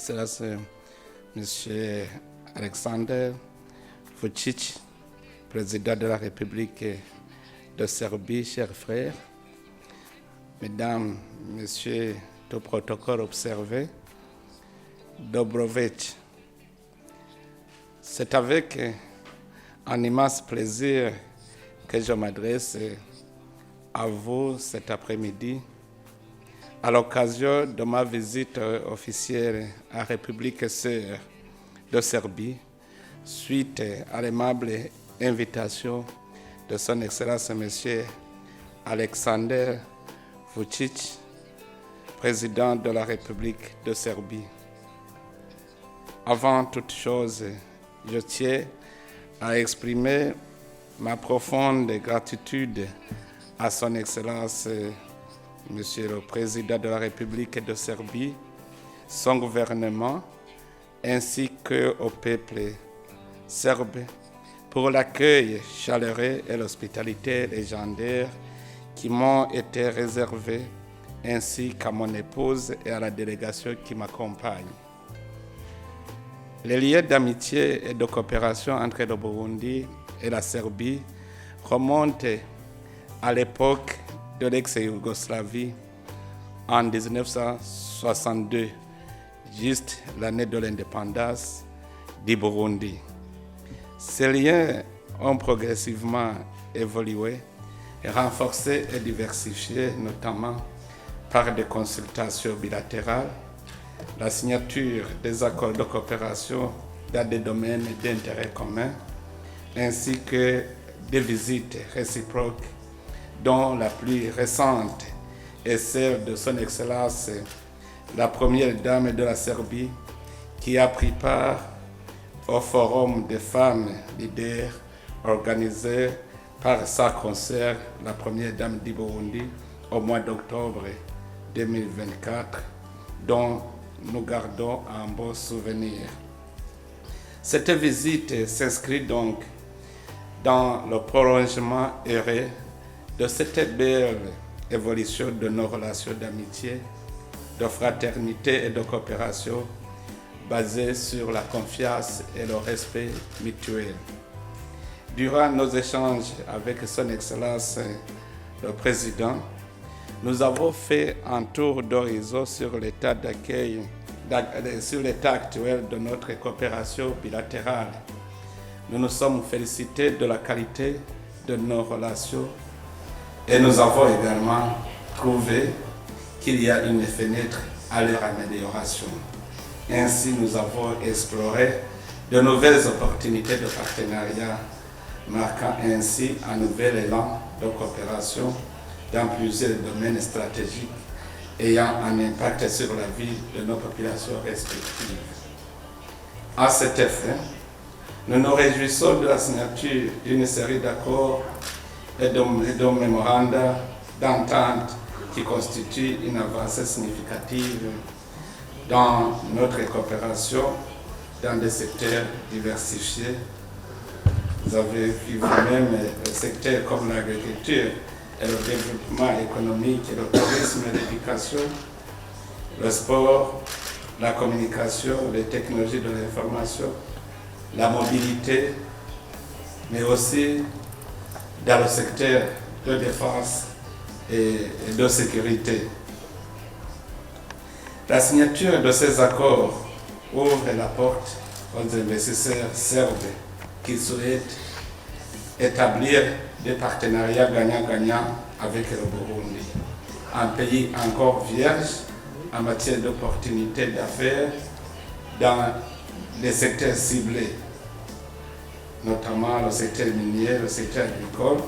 Excellence M. Alexander Vučić, président de la République de Serbie, chers frères, Mesdames, Messieurs, tout protocole observé, Dobroveč. C'est avec un immense plaisir que je m'adresse à vous cet après-midi à l'occasion de ma visite officielle à la République sœur de Serbie, suite à l'aimable invitation de son Excellence M. Alexander Vučić, président de la République de Serbie. Avant toute chose, je tiens à exprimer ma profonde gratitude à son Excellence Monsieur le Président de la République de Serbie, son gouvernement, ainsi qu'au peuple serbe pour l'accueil chaleureux et l'hospitalité légendaire qui m'ont été réservés, ainsi qu'à mon épouse et à la délégation qui m'accompagne. Les liens d'amitié et de coopération entre le Burundi et la Serbie remontent à l'époque de l'ex-Yougoslavie en 1962, juste l'année de l'indépendance du Burundi. Ces liens ont progressivement évolué, renforcés et diversifiés, notamment par des consultations bilatérales, la signature des accords de coopération dans des domaines d'intérêt commun, ainsi que des visites réciproques, dont la plus récente est celle de son Excellence, la première dame de la Serbie, qui a pris part au Forum des femmes leaders organisé par sa consoeur, la première dame du Burundi, au mois d'octobre 2024, dont nous gardons un beau souvenir. Cette visite s'inscrit donc dans le prolongement heureux de cette belle évolution de nos relations d'amitié, de fraternité et de coopération basées sur la confiance et le respect mutuel. Durant nos échanges avec son Excellence le Président, nous avons fait un tour d'horizon sur l'état d'accueil, sur l'état actuel de notre coopération bilatérale. Nous nous sommes félicités de la qualité de nos relations et nous avons également trouvé qu'il y a une fenêtre à leur amélioration. Ainsi, nous avons exploré de nouvelles opportunités de partenariat, marquant ainsi un nouvel élan de coopération dans plusieurs domaines stratégiques ayant un impact sur la vie de nos populations respectives. À cet effet, nous nous réjouissons de la signature d'une série d'accords et de mémoranda d'entente qui constituent une avancée significative dans notre coopération dans des secteurs diversifiés. Vous avez vu vous-même les secteurs comme l'agriculture et le développement économique et le tourisme et l'éducation, le sport, la communication, les technologies de l'information, la mobilité, mais aussi dans le secteur de défense et de sécurité. La signature de ces accords ouvre la porte aux investisseurs serbes qui souhaitent établir des partenariats gagnant-gagnant avec le Burundi, un pays encore vierge en matière d'opportunités d'affaires dans les secteurs ciblés, notamment le secteur minier, le secteur agricole,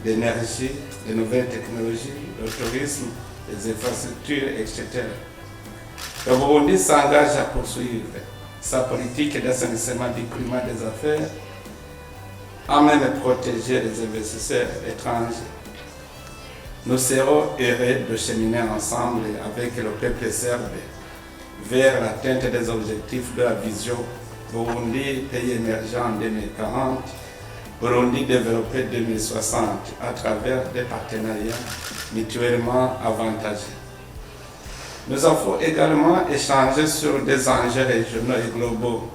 l'énergie, les nouvelles technologies, le tourisme, les infrastructures, etc. Le Burundi s'engage à poursuivre sa politique d'assainissement du climat des affaires, à même protéger les investisseurs étrangers. Nous serons heureux de cheminer ensemble avec le peuple serbe vers l'atteinte des objectifs de la vision Burundi, pays émergent en 2040, Burundi développé 2060 à travers des partenariats mutuellement avantageux. Nous avons également échangé sur des enjeux régionaux et globaux.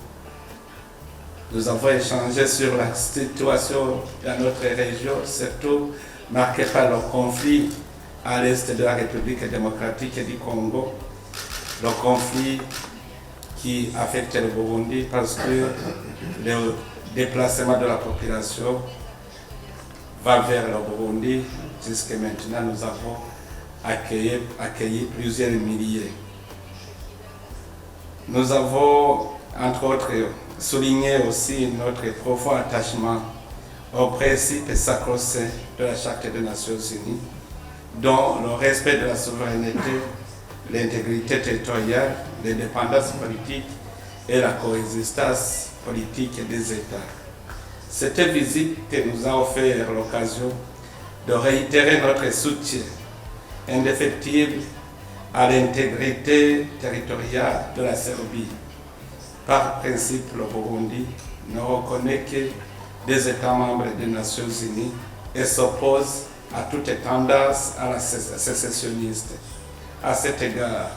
Nous avons échangé sur la situation dans notre région, surtout marquée par le conflit à l'est de la République démocratique du Congo, le conflit qui affecte le Burundi parce que le déplacement de la population va vers le Burundi. Jusqu'à maintenant, nous avons accueilli plusieurs milliers. Nous avons, entre autres, souligné aussi notre profond attachement aux principes sacro-saints de la Charte des Nations Unies, dont le respect de la souveraineté, l'intégrité territoriale, l'indépendance politique et la coexistence politique des États. Cette visite nous a offert l'occasion de réitérer notre soutien indéfectible à l'intégrité territoriale de la Serbie. Par principe, le Burundi ne reconnaît que des États membres des Nations Unies et s'oppose à toute tendance à la sécessionniste. À cet égard,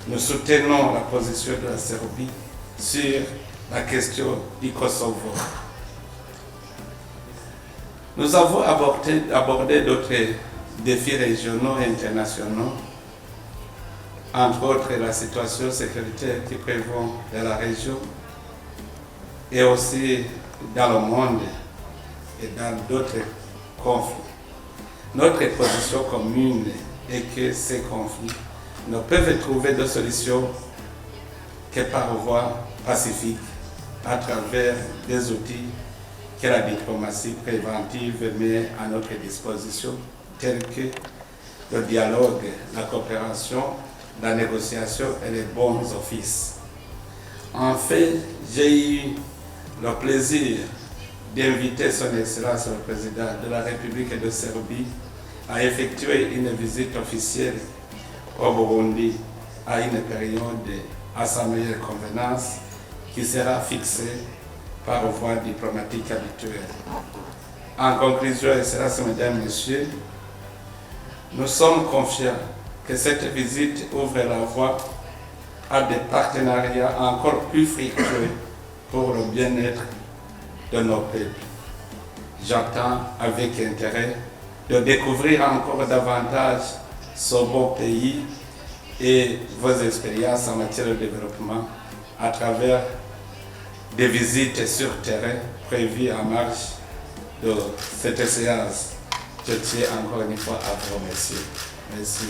nous soutenons la position de la Serbie sur la question du Kosovo. Nous avons abordé d'autres défis régionaux et internationaux, entre autres la situation sécuritaire qui prévaut dans la région et aussi dans le monde et dans d'autres conflits. Notre position commune est que ces conflits ne peuvent trouver de solution que par voie pacifique à travers des outils que la diplomatie préventive met à notre disposition, tels que le dialogue, la coopération, la négociation et les bons offices. En fait, j'ai eu le plaisir d'inviter son Excellence le Président de la République de Serbie à effectuer une visite officielle au Burundi à une période à sa meilleure convenance qui sera fixée par voie diplomatique habituelle. En conclusion, Excellences, Mesdames, Messieurs, nous sommes confiants que cette visite ouvre la voie à des partenariats encore plus fructueux pour le bien-être de nos peuples. J'attends avec intérêt de découvrir encore davantage ce beau pays et vos expériences en matière de développement à travers des visites sur terrain prévues en marge de cette séance. Je tiens encore une fois à vous remercier. Merci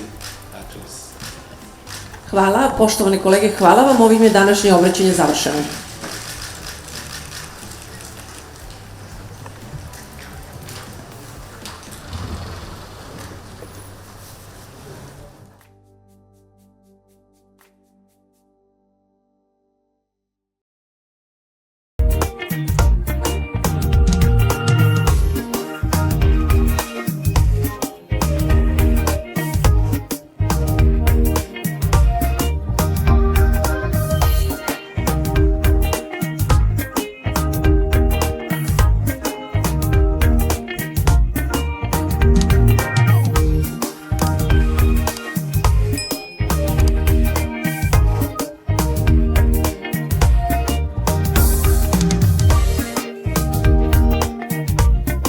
à tous. Hvala, poštovani kolege, hvala vam. Ovim je današnje obraćanje završeno.